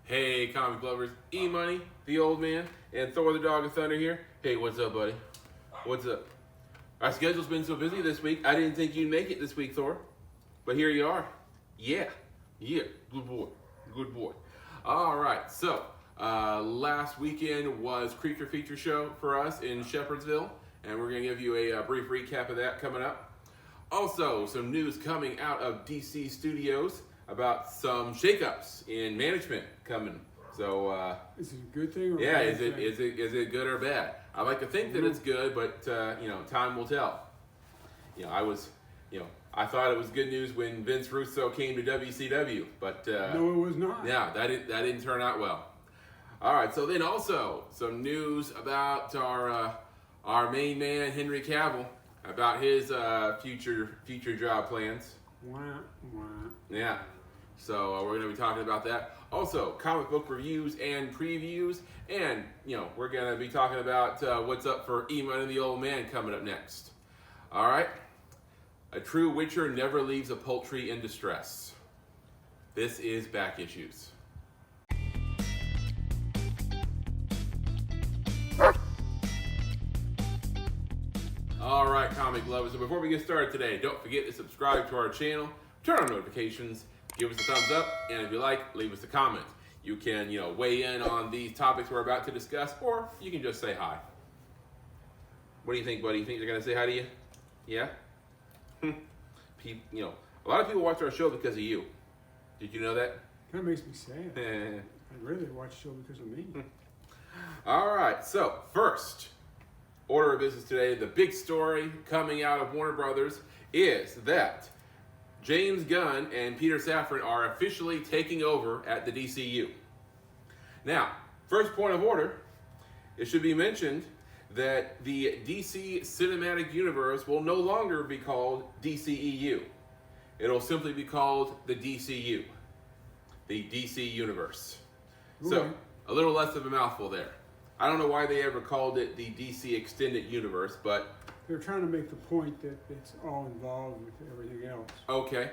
Hey, comic lovers, EMoney, the old man, and Thor the Dog of Thunder here. Hey, what's up, buddy? What's up? Our schedule's been so busy this week, I didn't think you'd make it this week, Thor. But here you are. Yeah, good boy. All right, so last weekend was Creature Feature Show for us in Shepherdsville, and we're going to give you a brief recap of that coming up. Also, some news coming out of DC Studios about some shakeups in management coming. So is it a good thing or yeah, a is bad it thing? good or bad? I like to think that it's good, but time will tell. I thought it was good news when Vince Russo came to WCW, but No, it was not. yeah, that didn't turn out well. All right, so then also some news about our main man Henry Cavill, about his future job plans. Wah, wah. Yeah, so we're going to be talking about that. Also, comic book reviews and previews, and we're going to be talking about what's up for EMoney the Old Man coming up next. All right, a true Witcher never leaves a poultry in distress. This is Back Issues. All right, comic lovers. So before we get started today, don't forget to subscribe to our channel, turn on notifications, give us a thumbs up, and if you like, leave us a comment. You can, weigh in on these topics we're about to discuss, or you can just say hi. What do you think, buddy? You think they're gonna say hi to you? Yeah. A lot of people watch our show because of you. Did you know that? Kind of makes me sad. I'd rather watch the show because of me. All right. So first order of business today, the big story coming out of Warner Brothers is that James Gunn and Peter Safran are officially taking over at the DCU. Now, first point of order, it should be mentioned that the DC Cinematic Universe will no longer be called DCEU. It'll simply be called the DCU, the DC Universe. Ooh. So, a little less of a mouthful there. I don't know why they ever called it the DC Extended Universe, but They're trying to make the point that it's all involved with everything else. okay.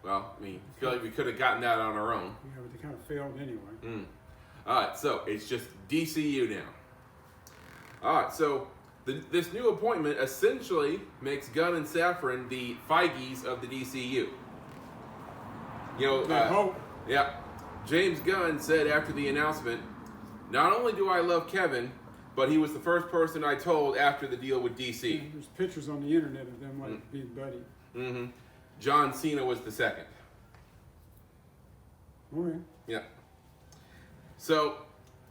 Well, I feel like we could have gotten that on our own. Yeah, but they kind of failed anyway. All right, so it's just DCU now. All right, so this new appointment essentially makes Gunn and Safran the Feiges of the DCU. I hope. Yeah. James Gunn said after the announcement, "Not only do I love Kevin, but he was the first person I told after the deal with DC." There's pictures on the internet of them being buddy. Mm-hmm. John Cena was the second. Okay. Yeah. So,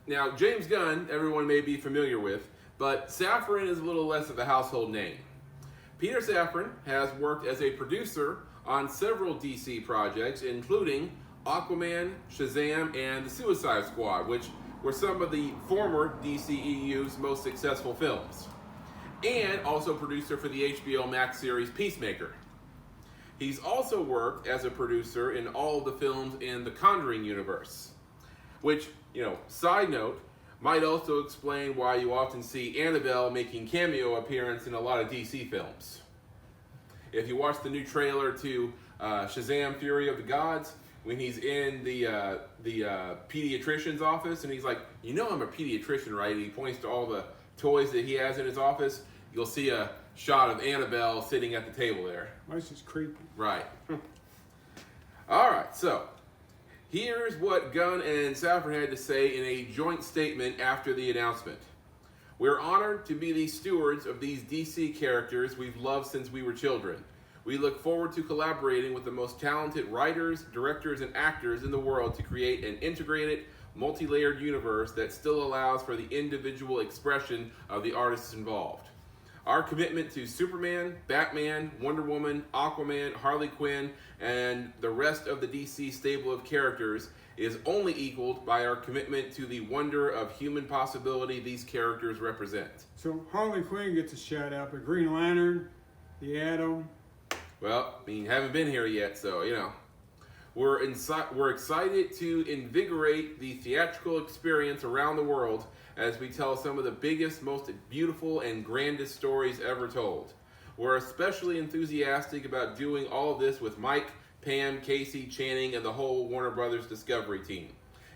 now James Gunn, everyone may be familiar with, but Safran is a little less of a household name. Peter Safran has worked as a producer on several DC projects, including Aquaman, Shazam, and The Suicide Squad, which were some of the former DCEU's most successful films. And also producer for the HBO Max series Peacemaker. He's also worked as a producer in all of the films in the Conjuring universe, which, side note, might also explain why you often see Annabelle making cameo appearance in a lot of DC films. If you watch the new trailer to Shazam! Fury of the Gods, when he's in the pediatrician's office, and he's like, I'm a pediatrician, right? And he points to all the toys that he has in his office. You'll see a shot of Annabelle sitting at the table there. That's just creepy. Right. All right, so here's what Gunn and Safran had to say in a joint statement after the announcement. "We're honored to be the stewards of these DC characters we've loved since we were children. We look forward to collaborating with the most talented writers, directors, and actors in the world to create an integrated, multi-layered universe that still allows for the individual expression of the artists involved. Our commitment to Superman, Batman, Wonder Woman, Aquaman, Harley Quinn, and the rest of the DC stable of characters is only equaled by our commitment to the wonder of human possibility these characters represent." So Harley Quinn gets a shout out, but Green Lantern, the Atom. Well, haven't been here yet, so, We're excited to invigorate the theatrical experience around the world as we tell some of the biggest, most beautiful, and grandest stories ever told. We're especially enthusiastic about doing all of this with Mike, Pam, Casey, Channing, and the whole Warner Brothers Discovery team.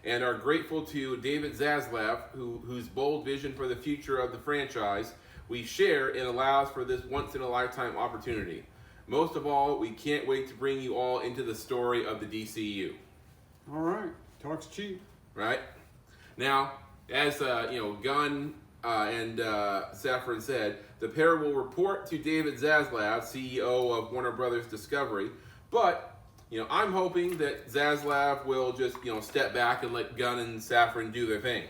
and are grateful to David Zaslav, whose bold vision for the future of the franchise we share and allows for this once-in-a-lifetime opportunity. Most of all, we can't wait to bring you all into the story of the DCU. All right, talk's cheap. Right? Now, as Gunn and Safran said, the pair will report to David Zaslav, CEO of Warner Brothers Discovery, but I'm hoping that Zaslav will just step back and let Gunn and Safran do their thing.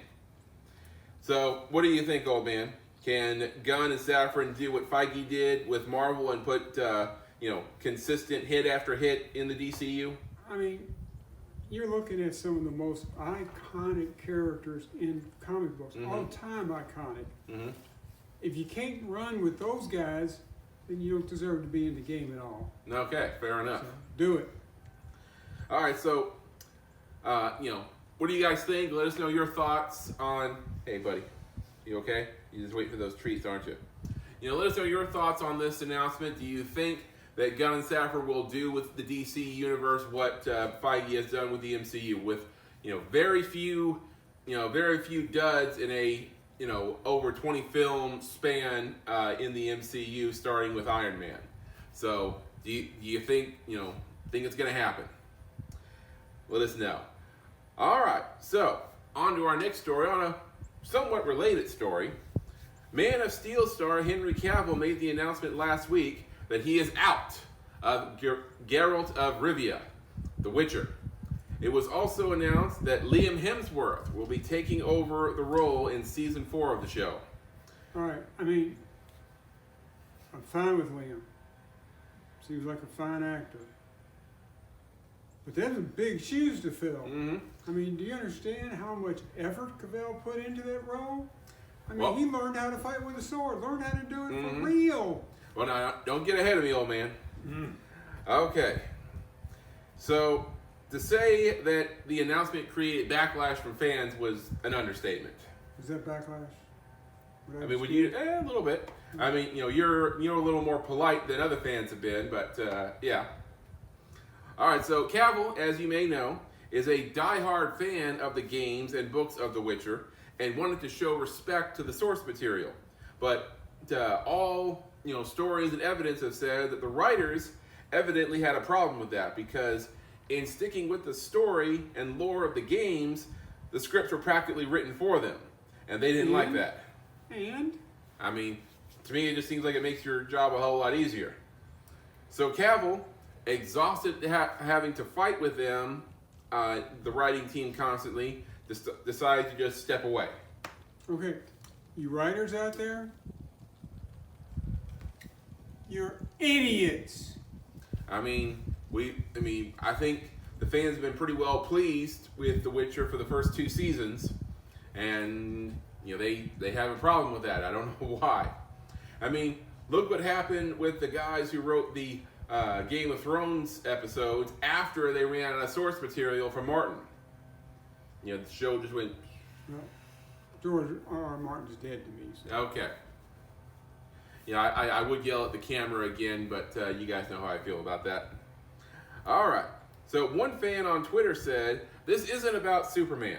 So, what do you think, old man? Can Gunn and Safran do what Feige did with Marvel and put consistent hit after hit in the DCU? I mean, you're looking at some of the most iconic characters in comic books, all-time iconic. Mm-hmm. If you can't run with those guys, then you don't deserve to be in the game at all. Okay, fair enough. So, do it. All right, so, what do you guys think? Let us know your thoughts on... Hey, buddy, you okay? You just wait for those treats, aren't you? Let us know your thoughts on this announcement. Do you think that Gunn and Safran will do with the DC universe what Feige has done with the MCU, with very few duds in a over 20 film span in the MCU, starting with Iron Man? So do you think think it's going to happen? Let us know. All right, so on to our next story, on a somewhat related story. Man of Steel star Henry Cavill made the announcement last week that he is out of Geralt of Rivia, The Witcher. It was also announced that Liam Hemsworth will be taking over the role in season 4 of the show. All right, I mean, I'm fine with Liam. Seems like a fine actor. But there's some big shoes to fill. Mm-hmm. I mean, do you understand how much effort Cavill put into that role? I mean, Well, he learned how to fight with a sword, learned how to do it Mm-hmm. for real. Well, now, don't get ahead of me, old man. Mm. Okay. So, to say that the announcement created backlash from fans was an understatement. Is that backlash? I mean, would you? A little bit. I mean, you're a little more polite than other fans have been, but yeah. All right, so Cavill, as you may know, is a diehard fan of the games and books of The Witcher and wanted to show respect to the source material. But all stories and evidence have said that the writers evidently had a problem with that, because in sticking with the story and lore of the games, the scripts were practically written for them, and they didn't like that. And? I mean, to me, it just seems like it makes your job a whole lot easier. So Cavill, exhausted having to fight with them, the writing team constantly, decided to just step away. Okay, you writers out there, you're idiots. I think the fans have been pretty well pleased with The Witcher for the first 2 seasons, and they have a problem with that. I don't know why. I mean, look what happened with the guys who wrote the Game of Thrones episodes after they ran out of source material from Martin. The show just went... Well, George R. Martin's dead to me. So. Okay. Yeah, I would yell at the camera again, but you guys know how I feel about that. All right. So one fan on Twitter said, this isn't about Superman.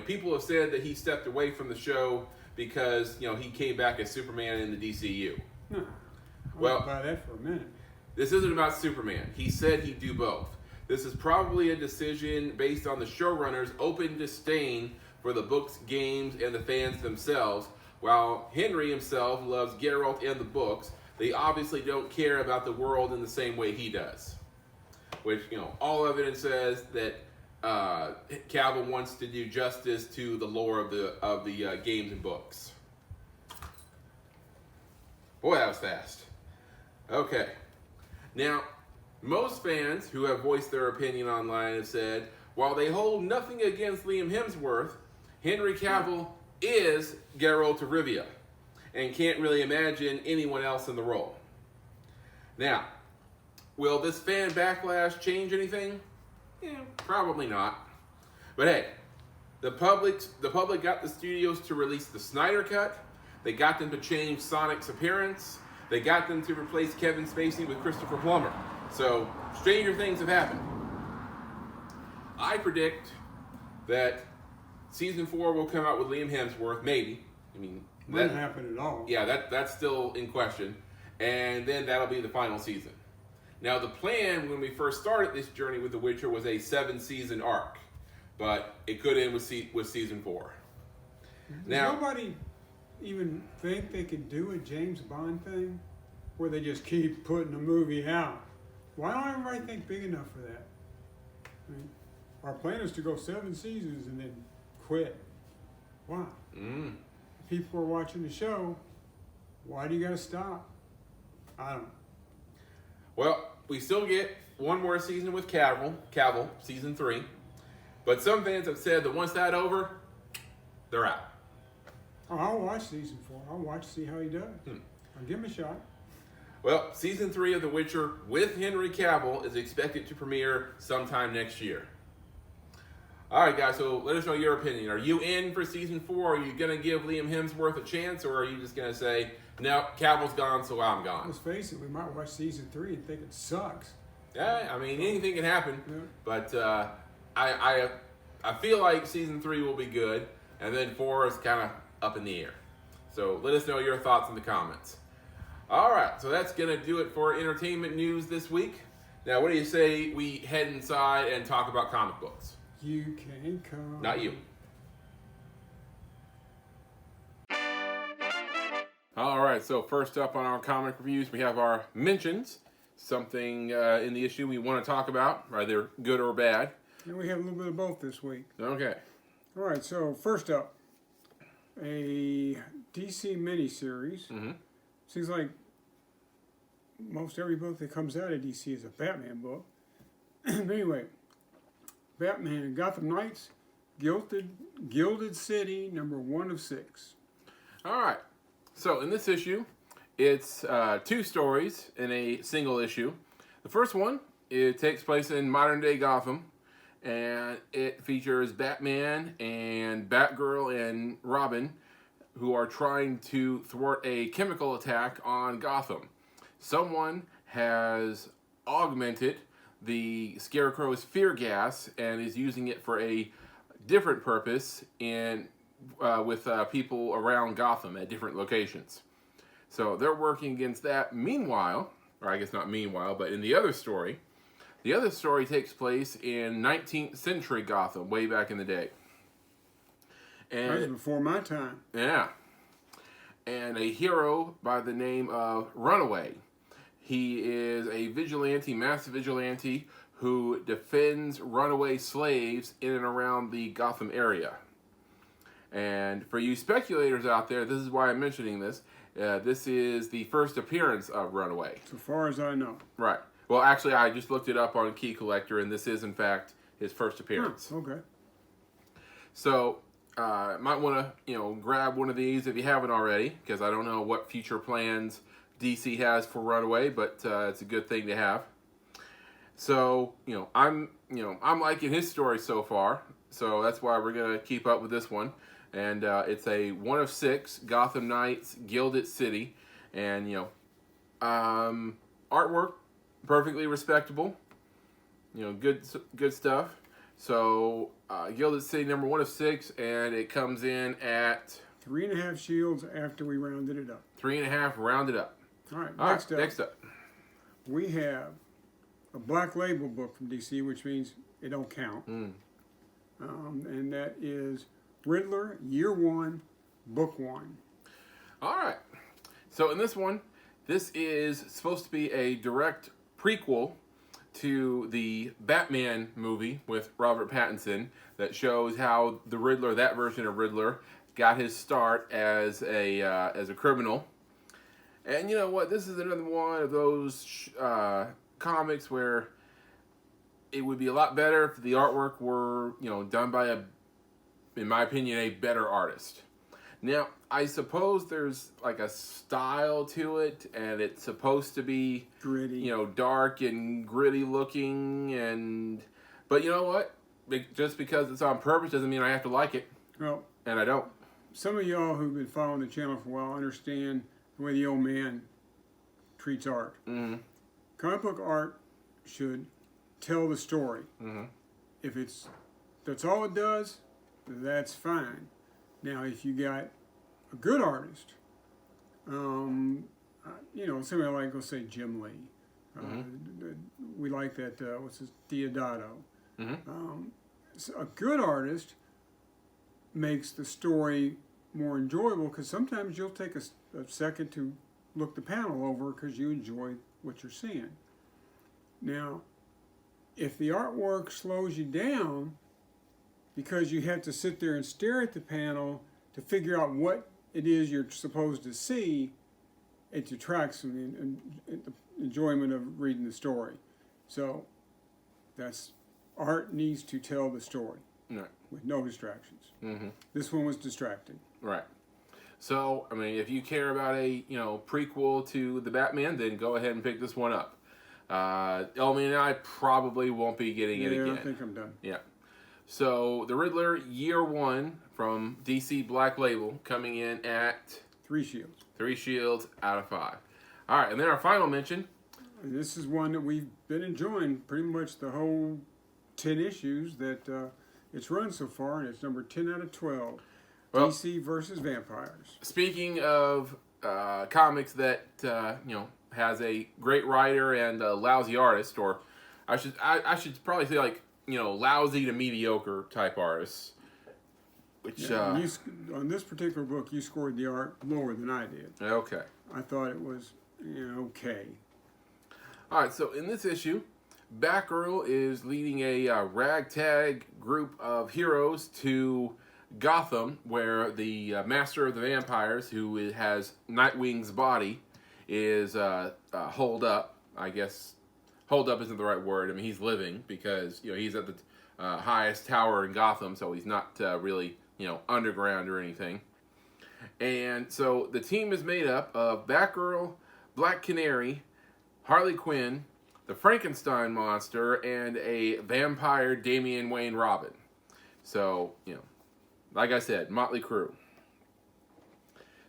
People have said that he stepped away from the show because, he came back as Superman in the DCU. No, I Well, won't buy that for a minute. This isn't about Superman. He said he'd do both. This is probably a decision based on the showrunner's open disdain for the books, games, and the fans themselves. While Henry himself loves Geralt and the books, they obviously don't care about the world in the same way he does. Which, all evidence says that Cavill wants to do justice to the lore of the games and books. Boy, that was fast. Okay. Now, most fans who have voiced their opinion online have said, while they hold nothing against Liam Hemsworth, Henry Cavill is Geralt of Rivia and can't really imagine anyone else in the role. Now, will this fan backlash change anything? Probably not. But hey, the public got the studios to release the Snyder Cut. They got them to change Sonic's appearance. They got them to replace Kevin Spacey with Christopher Plummer. So, stranger things have happened. I predict that season 4 will come out with Liam Hemsworth, maybe. I mean, Wouldn't happen at all. yeah, that's still in question. And then that'll be the final season. Now, the plan when we first started this journey with The Witcher was a 7-season arc, but it could end with season 4. Does Now, nobody even think they could do a James Bond thing where they just keep putting a movie out? Why don't everybody think big enough for that? I mean, our plan is to go 7 seasons and then quit. Why? People are watching the show. Why do you gotta stop? I don't know. well, we still get one more season with Cavill, season 3. But some fans have said that once that's over, they're out. Oh, I'll watch season 4. I'll watch to see how he does. I'll give him a shot. Well, season 3 of The Witcher with Henry Cavill is expected to premiere sometime next year. All right, guys, so let us know your opinion. Are you in for season 4? Are you going to give Liam Hemsworth a chance, or are you just going to say, no, Cavill's gone, so I'm gone? Let's face it, we might watch season 3 and think it sucks. Yeah, I mean, anything can happen. Yeah. But I feel like season 3 will be good, and then 4 is kind of up in the air. So let us know your thoughts in the comments. All right, so that's going to do it for entertainment news this week. Now, what do you say we head inside and talk about comic books? You can come. Not you. All right, so first up on our comic reviews, we have our mentions. Something in the issue we want to talk about, either good or bad. And we have a little bit of both this week. Okay. All right, so first up, a DC miniseries. Seems like most every book that comes out of DC is a Batman book. Anyway, Batman Gotham Knights, Gilded City, number 1 of 6. All right. So in this issue, it's 2 stories in a single issue. The first one, it takes place in modern day Gotham, and it features Batman and Batgirl and Robin, who are trying to thwart a chemical attack on Gotham. Someone has augmented the Scarecrow's fear gas and is using it for a different purpose with people around Gotham at different locations. So they're working against that. Meanwhile, or I guess not meanwhile, but in the other story takes place in 19th century Gotham, way back in the day. And That was before my time. yeah. And a hero by the name of Runaway. He is a vigilante, massive vigilante, who defends runaway slaves in and around the Gotham area. And for you speculators out there, this is why I'm mentioning this. This is the first appearance of Runaway. So far as I know. Right. Well, actually, I just looked it up on Key Collector, and this is, in fact, his first appearance. Okay. So, might want to, grab one of these if you haven't already, because I don't know what future plans DC has for Runaway, but it's a good thing to have. So, I'm liking his story so far, so that's why we're gonna keep up with this one. And it's a 1 of 6 Gotham Knights Gilded City, and artwork perfectly respectable. Good stuff. So Gilded City number 1 of 6, and it comes in at 3.5 shields after we rounded it up. 3.5 rounded up. All right. All Next right, next up. we have a Black Label book from DC, which means it don't count. And that is Riddler, Year 1, Book 1. All right. So in this one, this is supposed to be a direct prequel to the Batman movie with Robert Pattinson that shows how the Riddler, that version of Riddler, got his start as a criminal. And you know what? This is another one of those comics where it would be a lot better if the artwork were, done by in my opinion, a better artist. Now, I suppose there's like a style to it, and it's supposed to be Gritty. Dark and gritty looking, but you know what? Just because it's on purpose doesn't mean I have to like it, Well, and I don't. some of y'all who've been following the channel for a while understand the way the old man treats art. Mm-hmm. Comic book art should tell the story. Mm-hmm. If that's all it does, that's fine. Now, if you got a good artist, somebody like, let's say, Jim Lee. We like that, what's his, Diodato. So a good artist makes the story more enjoyable, because sometimes you'll take a second to look the panel over because you enjoy what you're seeing. Now, if the artwork slows you down because you have to sit there and stare at the panel to figure out what it is you're supposed to see, it detracts from the enjoyment of reading the story. So art needs to tell the story with no distractions. This one was distracting. Right. So, I mean, if you care about a prequel to the Batman, then go ahead and pick this one up. Elmi and I probably won't be getting it again. I think I'm done. Yeah. So, The Riddler, Year 1 from DC Black Label, coming in at 3 shields. 3 shields out of 5. All right, and then our final mention. This is one that we've been enjoying pretty much the whole 10 issues that it's run so far, and it's number 10 out of 12. Well, DC versus Vampires. Speaking of comics that has a great writer and a lousy artist, or I should probably say lousy to mediocre type artists. Which on this particular book, you scored the art lower than I did. Okay. I thought it was okay. All right. So in this issue, Batgirl is leading a ragtag group of heroes to Gotham, where the master of the vampires, who has Nightwing's body, is holed up. I guess holed up isn't the right word. I mean, he's living because he's at the highest tower in Gotham, so he's not really underground or anything. And so the team is made up of Batgirl, Black Canary, Harley Quinn, the Frankenstein monster, and a vampire Damian Wayne Robin. So, like I said, motley crew.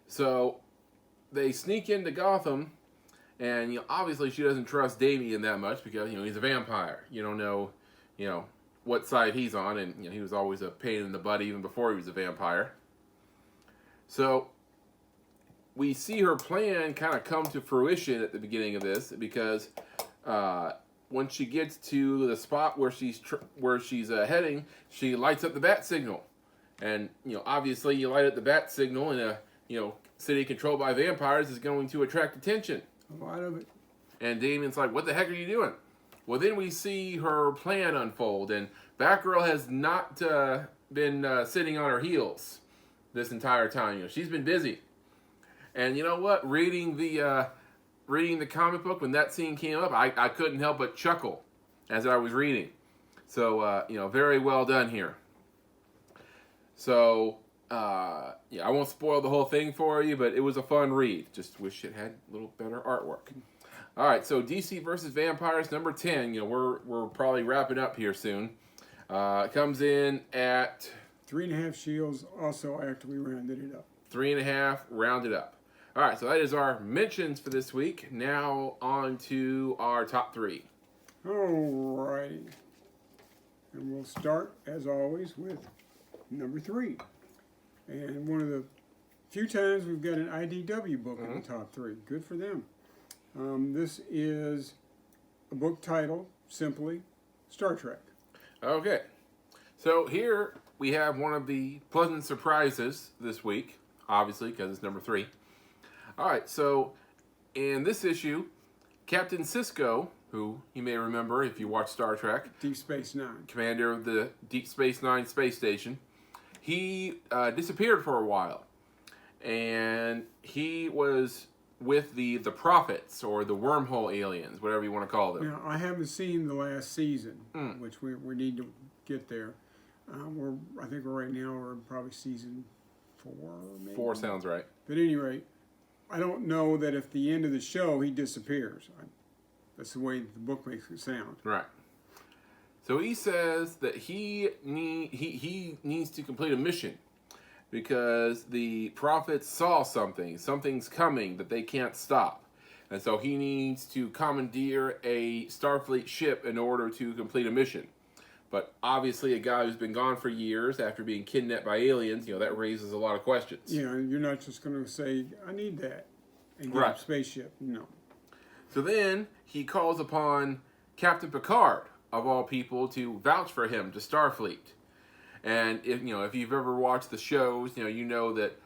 So they sneak into Gotham, and obviously she doesn't trust Damian that much because he's a vampire. You don't know what side he's on, and he was always a pain in the butt even before he was a vampire. So we see her plan kind of come to fruition at the beginning of this, because when she gets to the spot where she's heading, she lights up the bat signal. And obviously you light up the bat signal in a city controlled by vampires is going to attract attention. A lot of it. And Damian's like, "What the heck are you doing?" Well, then we see her plan unfold, and Batgirl has not been sitting on her heels this entire time. She's been busy. And you know what? Reading the comic book, when that scene came up, I couldn't help but chuckle as I was reading. So very well done here. So I won't spoil the whole thing for you, but it was a fun read. Just wish it had a little better artwork. All right, so DC versus Vampires number 10. We're probably wrapping up here soon. It comes in at 3.5 shields. Also, after we rounded it up. 3.5 rounded up. All right, so that is our mentions for this week. Now on to our top 3. All righty. And we'll start, as always, with number 3. And one of the few times we've got an IDW book in the top 3. Good for them. This is a book titled, simply, Star Trek. Okay. So here we have one of the pleasant surprises this week, obviously, because it's number 3. All right, so in this issue, Captain Sisko, who you may remember if you watch Star Trek, Deep Space Nine, commander of the Deep Space Nine space station, he disappeared for a while, and he was with the prophets, or the wormhole aliens, whatever you want to call them. Now, I haven't seen the last season, which we need to get there. I think right now we're probably season 4, maybe. 4 sounds right. But at any rate, I don't know that at the end of the show he disappears. That's the way the book makes it sound. Right. So he says that he needs to complete a mission because the prophets saw something. Something's coming that they can't stop. And so he needs to commandeer a Starfleet ship in order to complete a mission. But obviously, a guy who's been gone for years after being kidnapped by aliens, that raises a lot of questions. Yeah, you're not just going to say, I need that, and get Right. a spaceship. No. So then he calls upon Captain Picard, of all people, to vouch for him to Starfleet. And if you've ever watched the shows, you know that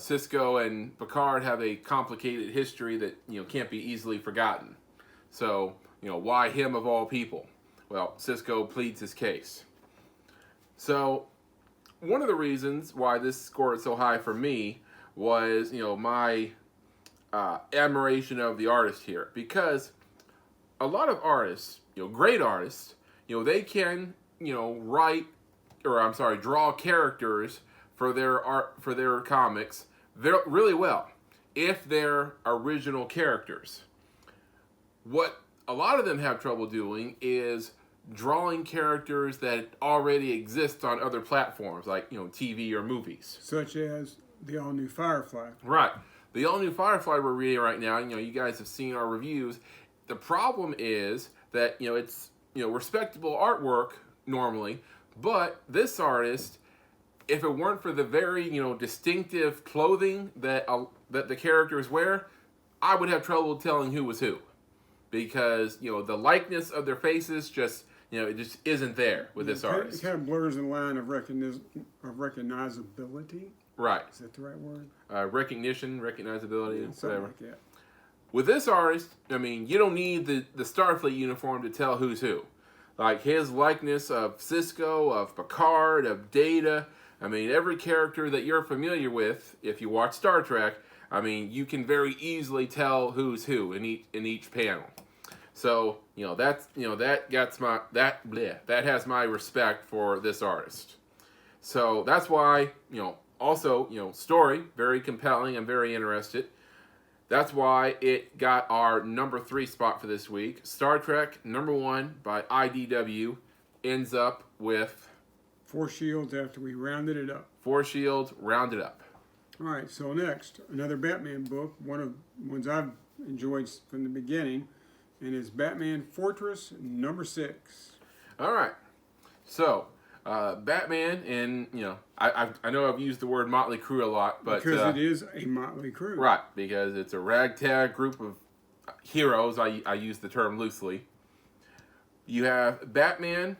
Cisco and Picard have a complicated history that can't be easily forgotten. So why him of all people? Well, Cisco pleads his case. So one of the reasons why this scored so high for me was my admiration of the artist here, because a lot of artists, great artists, they can draw characters for their art, for their comics really well if they're original characters. What a lot of them have trouble doing is drawing characters that already exist on other platforms like TV or movies, Such as the all-new Firefly. right. The all-new Firefly we're reading right now, you guys have seen our reviews. The problem is that it's respectable artwork normally, but this artist, if it weren't for the very distinctive clothing that the characters wear, I would have trouble telling who was who, because the likeness of their faces just it just isn't there with this artist. It kind of blurs the line of recognizability. Right. Is that the right word? Recognition, recognizability, Something whatever. like that. With this artist, you don't need the Starfleet uniform to tell who's who. Like his likeness of Cisco, of Picard, of Data. Every character that you're familiar with, if you watch Star Trek, you can very easily tell who's who in each panel. So that has my respect for this artist. So that's why also story very compelling. I'm very interested. That's why it got our number 3 spot for this week. Star Trek #1 by IDW ends up with 4 shields after we rounded it up. 4 shields rounded up. All right, so next, another Batman book, one of the ones I've enjoyed from the beginning, and it's Batman Fortress #6. All right. So, Batman, and I know I've used the word motley crew a lot, but Because it is a motley crew. right, because it's a ragtag group of heroes. I use the term loosely. You have Batman,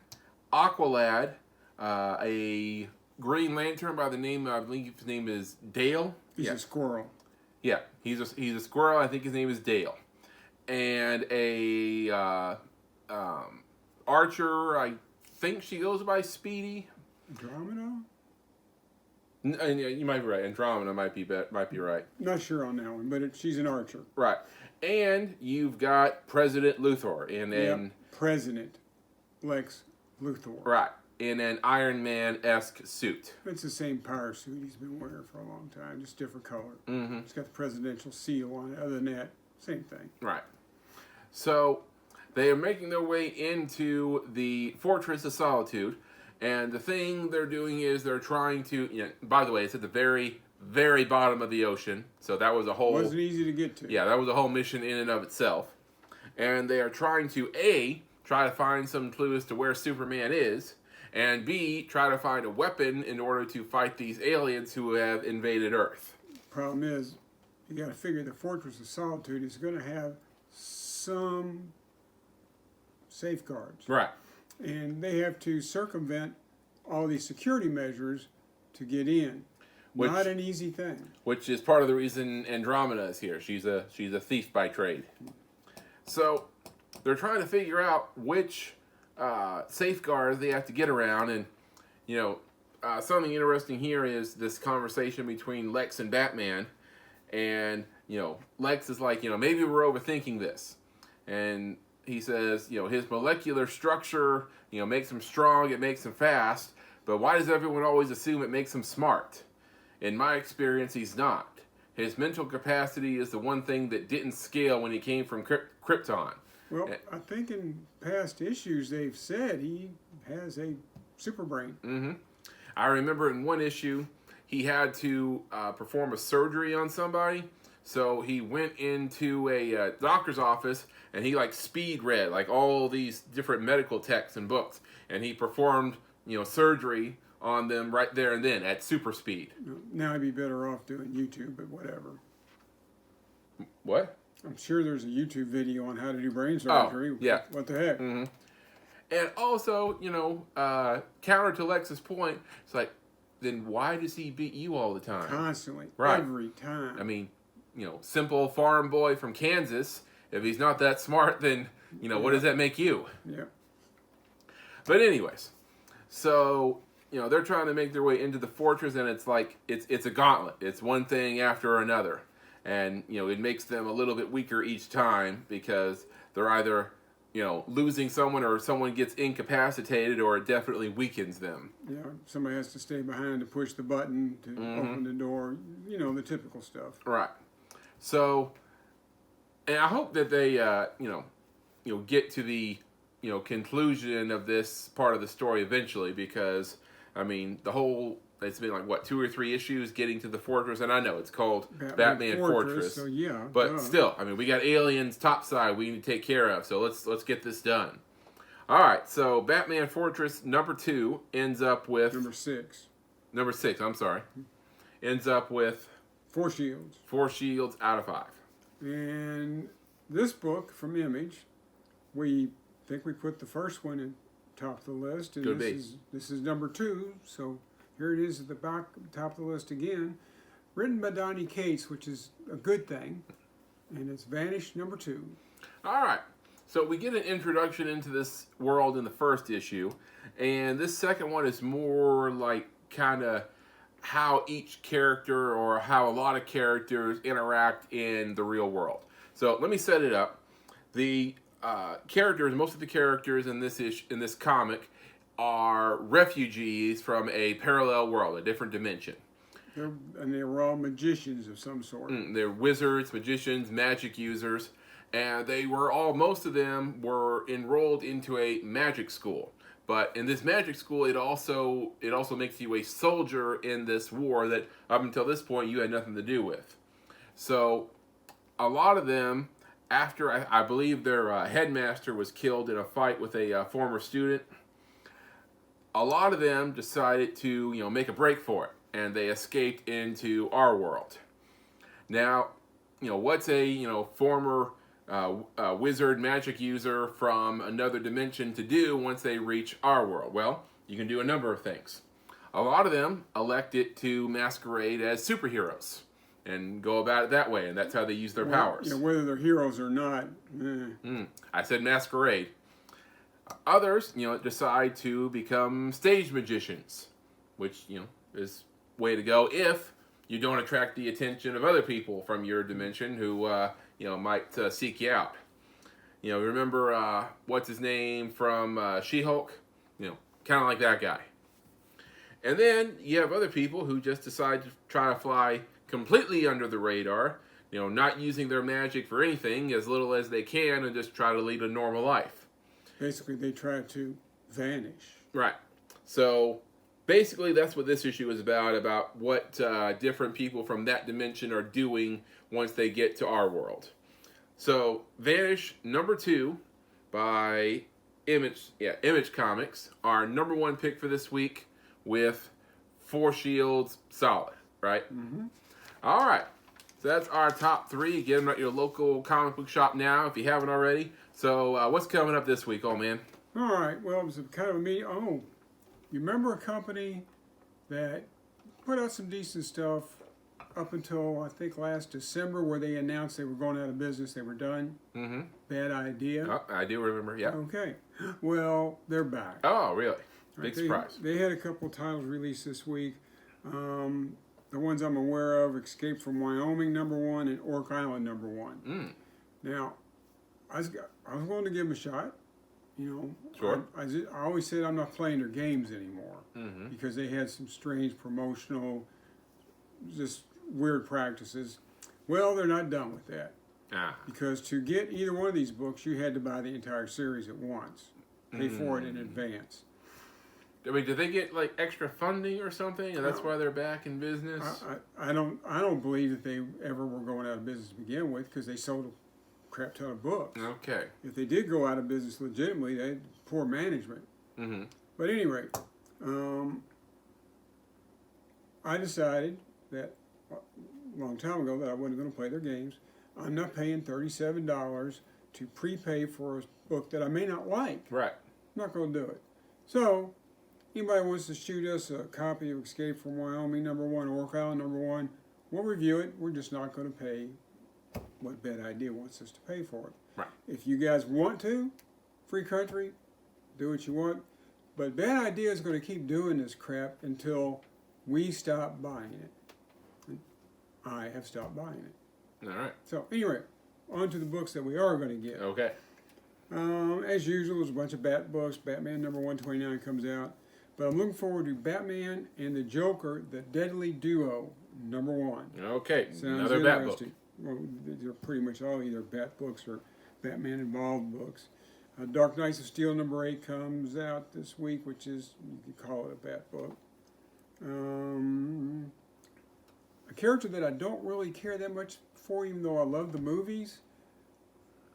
Aqualad, a Green Lantern by the name, I believe his name is Dale. He's a squirrel. Yeah, he's a squirrel. I think his name is Dale, and a Archer. I think she goes by Speedy. Andromeda? And you might be right. Andromeda might be right. Not sure on that one, but she's an archer. Right, and you've got President Luthor in President Lex Luthor. right in an Iron Man-esque suit. It's the same power suit he's been wearing for a long time, just different color. Mm-hmm. It's got the presidential seal on it. Other than that, same thing. Right. So they are making their way into the Fortress of Solitude, and the thing they're doing is they're trying to. By the way, it's at the very, very bottom of the ocean, so that was a whole. Wasn't easy to get to. Yeah, that was a whole mission in and of itself, and they are trying to try to find some clue as to where Superman is, and B, try to find a weapon in order to fight these aliens who have invaded Earth. Problem is, you got to figure the Fortress of Solitude is going to have some safeguards. Right. And they have to circumvent all these security measures to get in. Not an easy thing. Which is part of the reason Andromeda is here. She's a thief by trade. So they're trying to figure out which safeguards they have to get around, and something interesting here is this conversation between Lex and Batman, and Lex is like, maybe we're overthinking this, and he says, his molecular structure, makes him strong, it makes him fast, but why does everyone always assume it makes him smart? In my experience, he's not. His mental capacity is the one thing that didn't scale when he came from Krypton. Well, I think in past issues they've said he has a super brain. Mm-hmm. I remember in one issue, he had to perform a surgery on somebody, so he went into a doctor's office and he speed read all these different medical texts and books, and he performed, surgery on them right there and then at super speed. Now I'd be better off doing YouTube, but whatever. What? I'm sure there's a YouTube video on how to do brain surgery. Oh, yeah. What the heck? Mm-hmm. And also, counter to Lex's point, it's like, then why does he beat you all the time? Constantly. Right. Every time. I mean, simple farm boy from Kansas, if he's not that smart, then, what does that make you? Yeah. But anyways, so, they're trying to make their way into the fortress, and it's like, it's a gauntlet. It's one thing after another. And, it makes them a little bit weaker each time because they're either, losing someone or someone gets incapacitated or it definitely weakens them. Yeah, somebody has to stay behind to push the button to open the door, the typical stuff. Right. So, and I hope that they, get to the, conclusion of this part of the story eventually because, I mean, it's been like, 2 or 3 issues getting to the fortress, and I know it's called Batman Fortress. So yeah, but still, I mean, we got aliens topside we need to take care of, so let's get this done. All right, so Batman Fortress number 2 ends up with number 6. I'm sorry, ends up with 4 shields. 4 shields out of 5. And this book from Image, we think we put the first one in top of the list, and this is number 2. So here it is at the top of the list again, written by Donny Cates, which is a good thing, and it's Vanish number 2. All right, so we get an introduction into this world in the first issue, and this second one is more like kind of how each character or how a lot of characters interact in the real world. So let me set it up. The most of the characters in this comic are refugees from a parallel world, a different dimension. They were all magicians of some sort. They're wizards, magicians, magic users, and most of them were enrolled into a magic school. But in this magic school, it also makes you a soldier in this war that up until this point you had nothing to do with. So a lot of them, after I believe their headmaster was killed in a fight with a former student, a lot of them decided to make a break for it, and they escaped into our world. Now, what's a former wizard magic user from another dimension to do once they reach our world? Well, you can do a number of things. A lot of them elected to masquerade as superheroes and go about it that way, and that's how they use their powers. Whether they're heroes or not. I said masquerade. Others, decide to become stage magicians, which, is way to go if you don't attract the attention of other people from your dimension who, might seek you out. Remember, what's his name from She-Hulk? Kind of like that guy. And then you have other people who just decide to try to fly completely under the radar, not using their magic for anything, as little as they can, and just try to lead a normal life. Basically, they try to vanish. Right. So, basically, that's what this issue is about what different people from that dimension are doing once they get to our world. So, Vanish number 2 by Image Comics, our number 1 pick for this week with 4 shields solid, right? Mm-hmm. All right. So that's our top 3. Get them at your local comic book shop now if you haven't already. So what's coming up this week, old man? All right. Well, it was kind of you remember a company that put out some decent stuff up until, I think, last December, where they announced they were going out of business. They were done. Mm-hmm. Bad idea. Oh, I do remember, yeah. Okay. Well, they're back. Oh, really? Big surprise. They had a couple of titles released this week. The ones I'm aware of, Escape from Wyoming, number 1, and Orc Island, number 1. Now, I was willing to give them a shot. Sure. I always said I'm not playing their games anymore because they had some strange promotional, just weird practices. Well, they're not done with that. Because to get either one of these books, you had to buy the entire series at once, pay for it in advance. I mean, did they get like extra funding or something, and that's why they're back in business? I don't believe that they ever were going out of business to begin with, because they sold a crap ton of books. Okay. If they did go out of business legitimately, they had poor management. But at any rate, I decided that a long time ago that I wasn't going to play their games. I'm not paying $37 to prepay for a book that I may not like. Right. I'm not going to do it. So, anybody wants to shoot us a copy of Escape from Wyoming #1, Orc Island #1, we'll review it. We're just not going to pay what Bad Idea wants us to pay for it. Right. If you guys want to, free country, do what you want. But Bad Idea is going to keep doing this crap until we stop buying it. And I have stopped buying it. All right. So, anyway, on to the books that we are going to get. Okay. As usual, there's a bunch of Bat books. Batman #129 comes out. But I'm looking forward to Batman and the Joker, the Deadly Duo, #1. Okay. Sounds Another Bat book. interesting. Well, they're pretty much all either Bat books or Batman-involved books. Dark Knights of Steel #8 comes out this week, which is, you could call it a Bat book. A character that I don't really care that much for, even though I love the movies,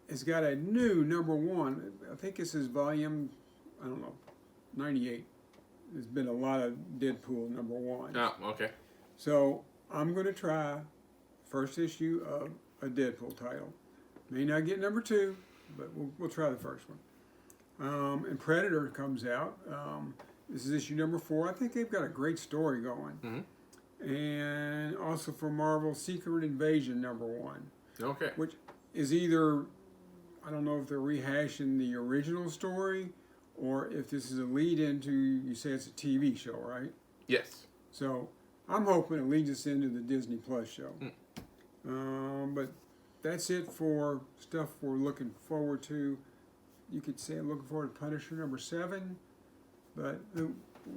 has got a new #1. I think this is volume, 98. There's been a lot of Deadpool #1. Oh, okay. So I'm going to try first issue of a Deadpool title. May not get #2, but we'll try the first one. And Predator comes out. This is issue #4. I think they've got a great story going. Mm-hmm. And also for Marvel, Secret Invasion #1. Okay. Which is either, I don't know if they're rehashing the original story or if this is a lead into, you say it's a TV show, right? Yes. So I'm hoping it leads us into the Disney Plus show. But that's it for stuff we're looking forward to. You could say I'm looking forward to Punisher #7, but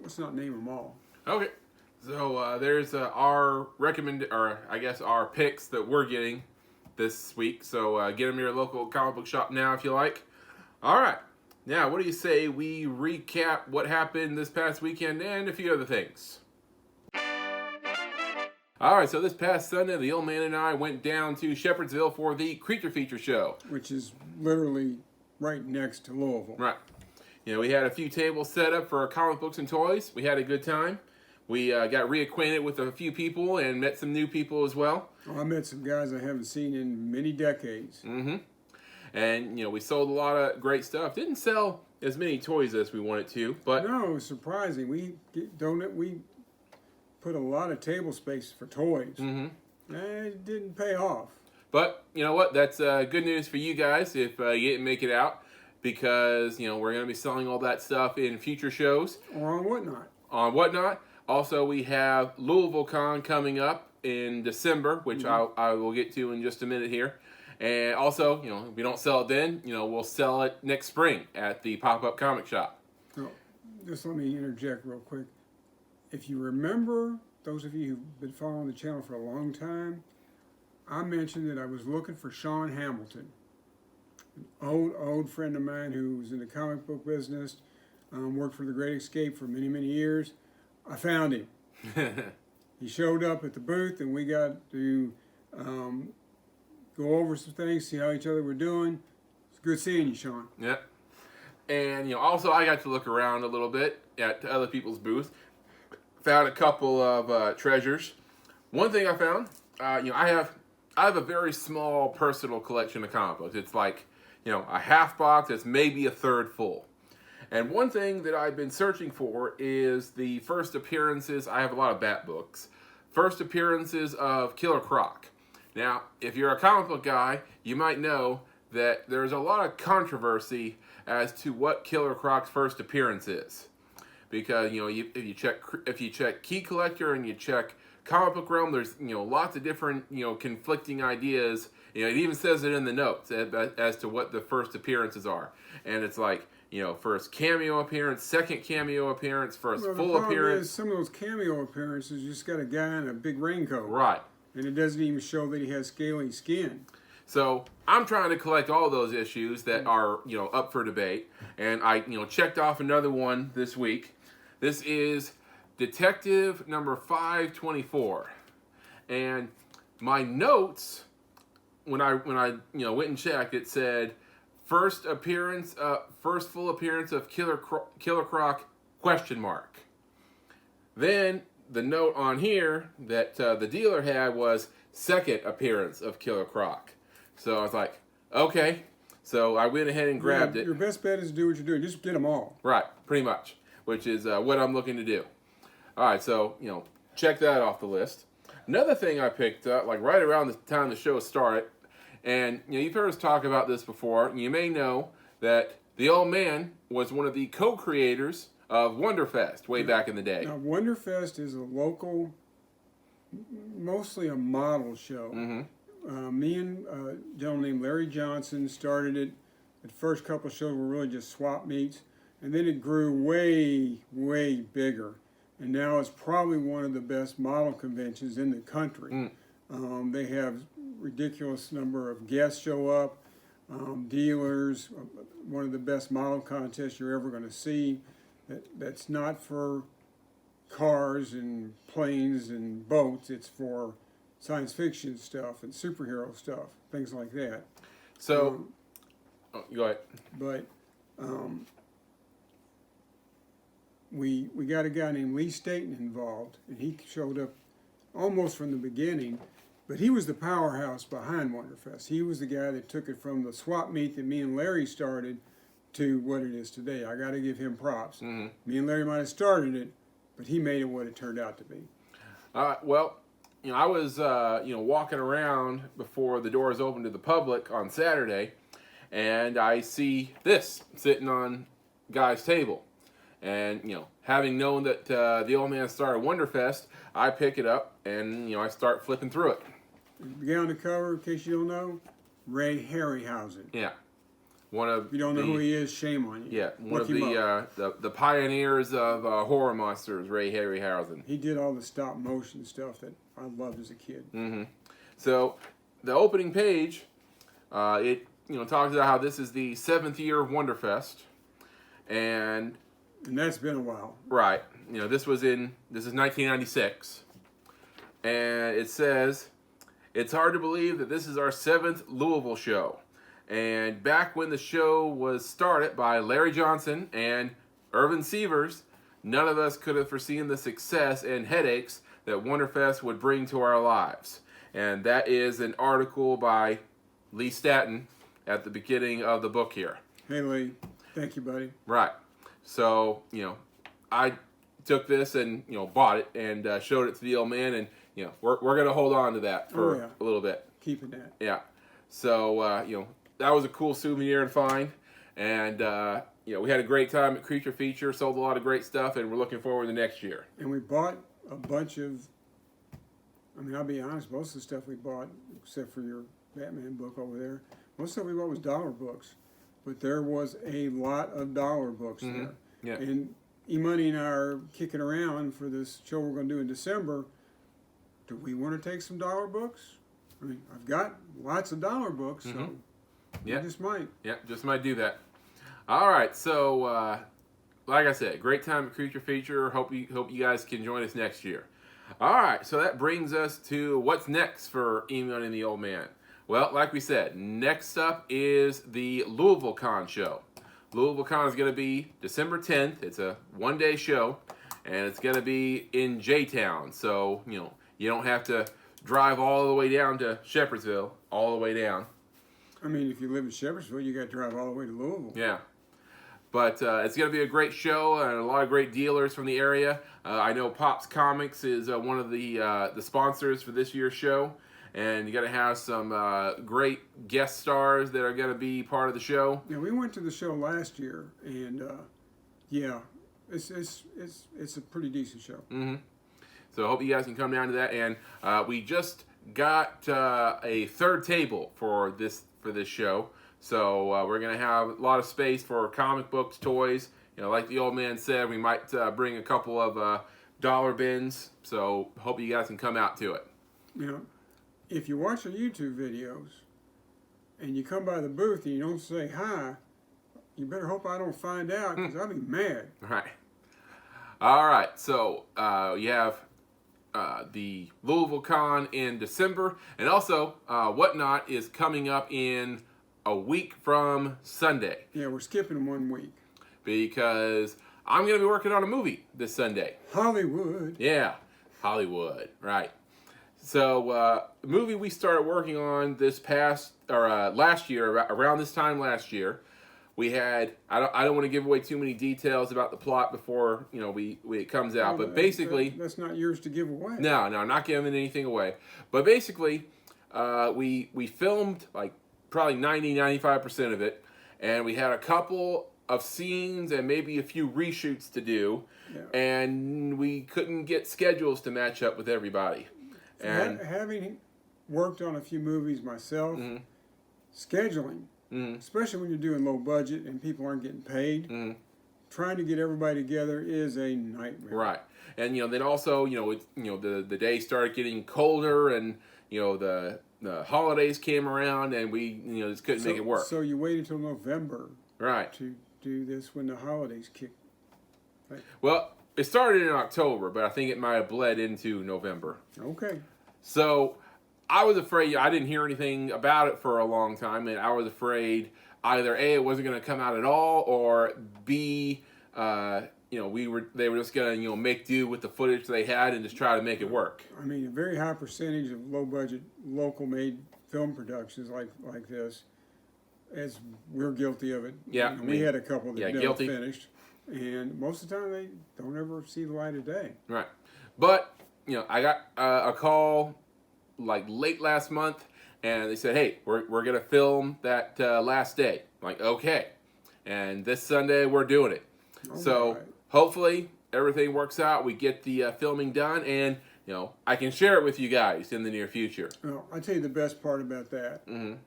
let's not name them all. Okay. So there's our our picks that we're getting this week. So get them to your local comic book shop now if you like. All right. Now, what do you say we recap what happened this past weekend and a few other things? All right, so this past Sunday, the old man and I went down to Shepherdsville for the Creature Feature Show. Which is literally right next to Louisville. Right. You know, we had a few tables set up for comic books and toys. We had a good time. We got reacquainted with a few people and met some new people as well. I met some guys I haven't seen in many decades. Mm-hmm. And, you know, we sold a lot of great stuff. Didn't sell as many toys as we wanted to, but... No, it was surprising. We put a lot of table space for toys. Mm-hmm. And it didn't pay off. But, you know what? That's good news for you guys if you didn't make it out. Because, you know, we're going to be selling all that stuff in future shows. Or on Whatnot. On Whatnot. Also, we have Louisville Con coming up in December, which I will get to in just a minute here. And also, you know, if we don't sell it then, you know, we'll sell it next spring at the pop-up comic shop. So, just let me interject real quick. If you remember, those of you who've been following the channel for a long time, I mentioned that I was looking for Sean Hamilton, an old friend of mine who was in the comic book business, worked for The Great Escape for many, many years. I found him. He showed up at the booth, and we got to go over some things, see how each other were doing. It's good seeing you, Sean. Yep. And, you know, also I got to look around a little bit at other people's booths. Found a couple of treasures. One thing I found, you know, I have a very small personal collection of comic books. It's like, you know, a half box that's maybe a third full. And one thing that I've been searching for is the first appearances. I have a lot of Bat books. First appearances of Killer Croc. Now, if you're a comic book guy, you might know that there's a lot of controversy as to what Killer Croc's first appearance is. Because, you know, if you check Key Collector and you check Comic Book Realm, there's, you know, lots of different, you know, conflicting ideas. You know, it even says it in the notes as to what the first appearances are. And it's like, you know, first cameo appearance, second cameo appearance, first full appearance. Some of those cameo appearances, you just got a guy in a big raincoat. Right. And it doesn't even show that he has scaly skin. So I'm trying to collect all those issues that are, you know, up for debate. And I, you know, checked off another one this week. This is Detective number 524. And my notes, when I you know, went and checked, it said first full appearance of Killer Croc Question mark. Then the note on here that the dealer had was second appearance of Killer Croc. So I was like, okay. So I went ahead and grabbed it. Your best bet is to do what you're doing. Just get them all. Right, pretty much, which is what I'm looking to do. All right, so, check that off the list. Another thing I picked up, like right around the time the show started, and you've heard us talk about this before, and you may know that the old man was one of the co-creators of Wonderfest way back in the day. Now, Wonderfest is a local, mostly a model show. Mm-hmm. Me and a gentleman named Larry Johnson started it. The first couple of shows were really just swap meets, and then it grew way, way bigger. And now it's probably one of the best model conventions in the country. They have ridiculous number of guests show up, dealers, one of the best model contests you're ever going to see. That's not for cars and planes and boats. It's for science fiction stuff and superhero stuff, things like that. So, go ahead. But we got a guy named Lee Staten involved, and he showed up almost from the beginning. But he was the powerhouse behind Wonderfest. He was the guy that took it from the swap meet that me and Larry started to what it is today. I got to give him props. Mm-hmm. Me and Larry might have started it, but he made it what it turned out to be. Well, I was, walking around before the doors opened to the public on Saturday, and I see this sitting on Guy's table. And, having known that the old man started Wonderfest, I pick it up and, I start flipping through it. The guy on the cover, in case you don't know, Ray Harryhausen. Yeah. One of If you don't know who he is, shame on you. Yeah, one Look of him up. the pioneers of horror monsters, Ray Harryhausen. He did all the stop motion stuff that I loved as a kid. Mm-hmm. So, the opening page, it talks about how this is the 7th year of Wonderfest, and that's been a while. Right. This is 1996, and it says, "It's hard to believe that this is our 7th Louisville show. And back when the show was started by Larry Johnson and Irvin Sievers, none of us could have foreseen the success and headaches that Wonderfest would bring to our lives." And that is an article by Lee Staten at the beginning of the book here. Hey, Lee. Thank you, buddy. Right. So, I took this and, bought it and showed it to the old man, and, we're going to hold on to that for a little bit. Keeping that. Yeah. So, that was a cool souvenir to find. And, we had a great time at Creature Feature, sold a lot of great stuff, and we're looking forward to next year. And we bought a bunch of, I'll be honest, most of the stuff we bought, except for your Batman book over there, most of the stuff we bought was dollar books. But there was a lot of dollar books there. Yeah. And EMoney and I are kicking around for this show we're going to do in December. Do we want to take some dollar books? I've got lots of dollar books, so we just might. Yeah, just might do that. All right, so like I said, great time at Creature Feature. Hope you guys can join us next year. All right, so that brings us to what's next for EMoney and the Old Man. Well, like we said, next up is the Louisville Con show. Louisville Con is going to be December 10th. It's a one-day show, and it's going to be in J-Town. So, you don't have to drive all the way down to Shepherdsville, all the way down. If you live in Shepherdsville, you got to drive all the way to Louisville. Yeah. But it's going to be a great show and a lot of great dealers from the area. I know Pops Comics is one of the sponsors for this year's show. And you got to have some great guest stars that are going to be part of the show. Yeah, we went to the show last year, and it's a pretty decent show. Mm-hmm. So I hope you guys can come down to that. And we just got a third table for this show. So we're going to have a lot of space for comic books, toys. Like the old man said, we might bring a couple of dollar bins. So hope you guys can come out to it. If you watch our YouTube videos and you come by the booth and you don't say hi, you better hope I don't find out, because I'll be mad. Right. All right. So you have the Louisville Con in December, and also Whatnot is coming up in a week from Sunday. Yeah, we're skipping 1 week. Because I'm going to be working on a movie this Sunday. Hollywood. Yeah, Hollywood, right. So, the movie we started working on last year, around this time last year, we had, I don't want to give away too many details about the plot before, it comes out, but basically... That's not yours to give away. No, I'm not giving anything away. But basically, we filmed like probably 95% of it, and we had a couple of scenes and maybe a few reshoots to do, and we couldn't get schedules to match up with everybody. And having worked on a few movies myself, scheduling, especially when you're doing low budget and people aren't getting paid, trying to get everybody together is a nightmare. Right. And then also, the day started getting colder, and the holidays came around, and we just couldn't make it work. So you waited until November, right, to do this when the holidays kick. Right. Well, it started in October, but I think it might have bled into November. Okay. So I was afraid. I didn't hear anything about it for a long time, and I was afraid either A, it wasn't going to come out at all, or B, they were just going to make do with the footage they had and just try to make it work. I mean, a very high percentage of low budget, local made film productions like this, as we're guilty of it. Yeah, we had a couple that never guilty. finished, and most of the time they don't ever see the light of day. Right, but I got a call like late last month, and they said, "Hey, we're gonna film that last day." I'm like, okay, and this Sunday we're doing it. So hopefully everything works out. We get the filming done, and I can share it with you guys in the near future. Well, I'll tell you the best part about that. Mm-hmm.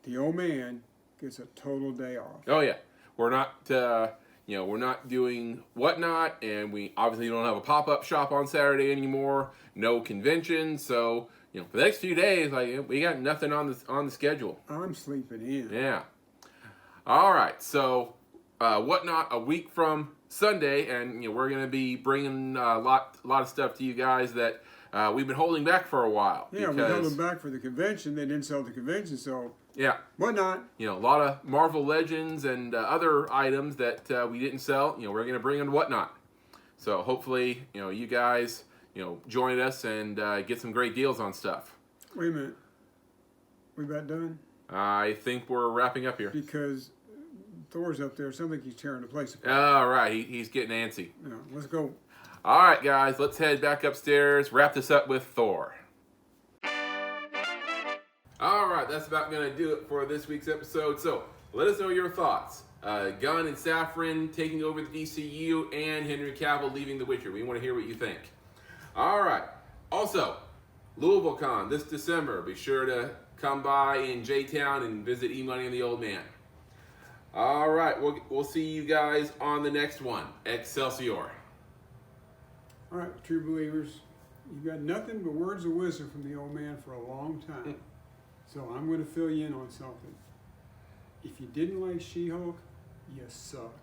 The old man gets a total day off. Oh yeah, we're not we're not doing Whatnot, and we obviously don't have a pop-up shop on Saturday anymore. No convention, so for the next few days, we got nothing on the schedule. I'm sleeping in. Yeah. All right, so Whatnot a week from Sunday, and we're gonna be bringing a lot of stuff to you guys that we've been holding back for a while. Yeah, we held them back for the convention. They didn't sell the convention, so yeah. Whatnot. A lot of Marvel Legends and other items that we didn't sell. We're gonna bring in Whatnot. So hopefully, you guys, join us and get some great deals on stuff. Wait a minute. We about done? I think we're wrapping up here. Because Thor's up there. Sounds like he's tearing the place apart. All right, he's getting antsy. Yeah, let's go. All right, guys, let's head back upstairs. Wrap this up with Thor. All right, that's about going to do it for this week's episode. So let us know your thoughts. Gunn and Safran taking over the DCU, and Henry Cavill leaving The Witcher. We want to hear what you think. All right. Also, Louisville Con this December. Be sure to come by in J-Town and visit EMoney and the Old Man. All right, we'll see you guys on the next one. Excelsior. All right, true believers, you've got nothing but words of wisdom from the old man for a long time. So I'm going to fill you in on something. If you didn't like She-Hulk, you suck.